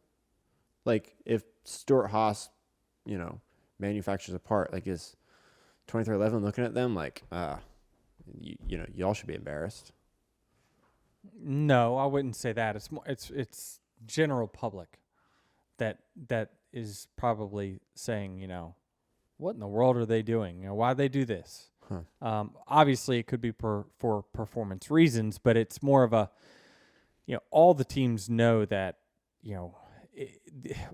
Like if Stuart Haas, manufactures a part, like is 23XI looking at them like, y'all should be embarrassed? No, I wouldn't say that. It's more, it's general public that is probably saying, what in the world are they doing? Why do they do this? Huh. Obviously, it could be for performance reasons, but it's more of a, all the teams know that,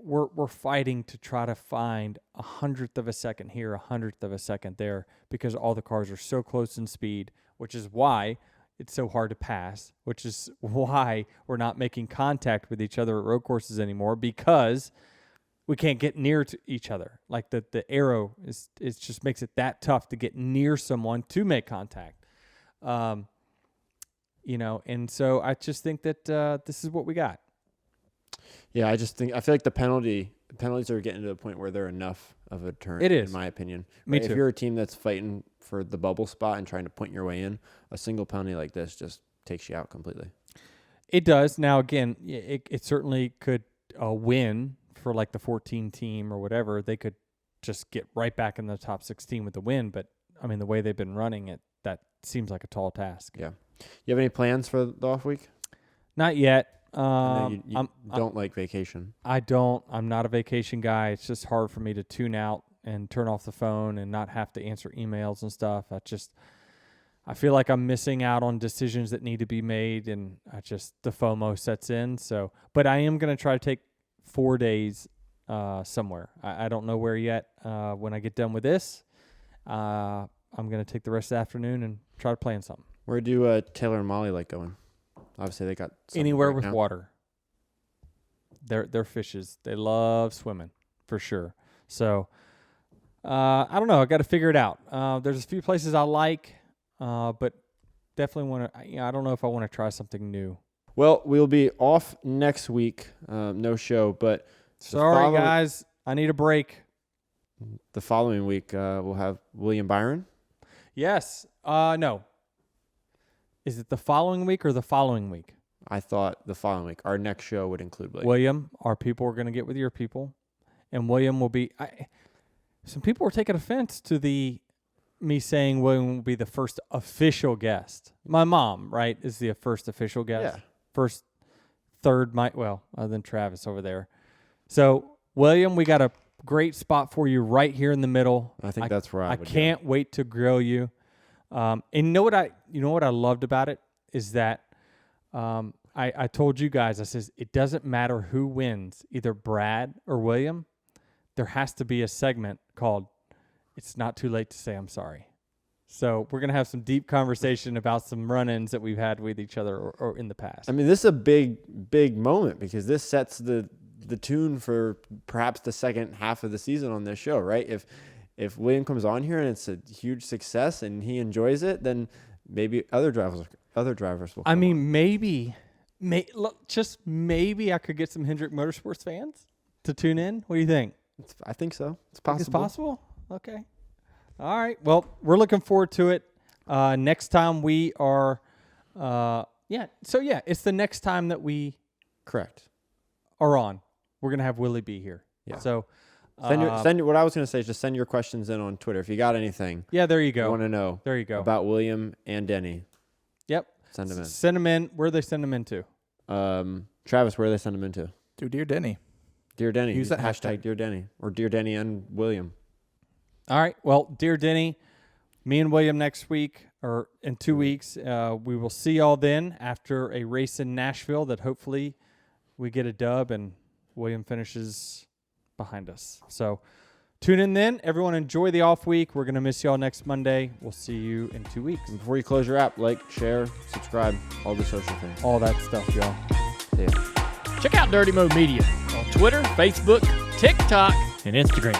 we're fighting to try to find 100th of a second here, 100th of a second there, because all the cars are so close in speed, which is why it's so hard to pass, which is why we're not making contact with each other at road courses anymore, because we can't get near to each other. Like the arrow it just makes it that tough to get near someone to make contact. And so I just think that this is what we got. Yeah, I feel like the penalties are getting to the point where they're enough of a turn. It is, in my opinion. Me too. too. If you're a team that's fighting for the bubble spot and trying to point your way in, a single penalty like this just takes you out completely. It does. Now, again, it certainly could win for like the 14 team or whatever. They could just get right back in the top 16 with the win. But I mean, the way they've been running it, that seems like a tall task. Yeah. You have any plans for the off week? Not yet. You don't like vacation. I don't. I'm not a vacation guy. It's just hard for me to tune out and turn off the phone and not have to answer emails and stuff. I feel like I'm missing out on decisions that need to be made, and the FOMO sets in. So, but I am going to try to take 4 days somewhere. I don't know where yet. When I get done with this, I'm going to take the rest of the afternoon and try to plan something. Where do Taylor and Molly like going? Obviously, they got anywhere right with now. water. They're fishes. They love swimming for sure. So I don't know. I got to figure it out. There's a few places I like, but definitely want to. I don't know if I want to try something new. Well, we'll be off next week. No show, but sorry guys, I need a break. The following week, we'll have William Byron. Yes. No. Is it the following week or the following week? I thought the following week. Our next show would include William. William, our people are going to get with your people, and William will be. Some people were taking offense to me saying William will be the first official guest. My mom, right, is the first official guest. Yeah. First, third, other than Travis over there. So, William, we got a great spot for you right here in the middle. I think that's where I would can't wait to grill you. And you know what I loved about it is that I told you guys, I says, it doesn't matter who wins, either Brad or William. There has to be a segment called "It's Not Too Late to Say I'm Sorry." So we're gonna have some deep conversation about some run-ins that we've had with each other or in the past. I mean, this is a big moment because this sets the tune for perhaps the second half of the season on this show, right? If William comes on here and it's a huge success and he enjoys it, then maybe other drivers will. I mean, maybe I could get some Hendrick Motorsports fans to tune in. What do you think? I think so. It's Think possible. it's possible? Okay. All right. Well, we're looking forward to it. Next time we are, it's the next time that we Correct. are on. We're going to have Willie B here. Yeah. So Send your, what I was going to say is just send your questions in on Twitter. If you got anything yeah, there you you go. want to know There you go. about William and Denny, Yep. send them in. Send them in. Where do they send them into? Travis, where do they send them into? To Dear Denny. Dear Denny. Use that hashtag Dear Denny or Dear Denny and William. All right. Well, dear Denny, me and William next week or in 2 weeks, we will see y'all then after a race in Nashville that hopefully we get a dub and William finishes behind us. So tune in then. Everyone enjoy the off week. We're going to miss y'all next Monday. We'll see you in 2 weeks. And before you close your app, like, share, subscribe, all the social things. All that stuff, y'all. See ya. Check out Dirty Mo Media on Twitter, Facebook, TikTok, and Instagram.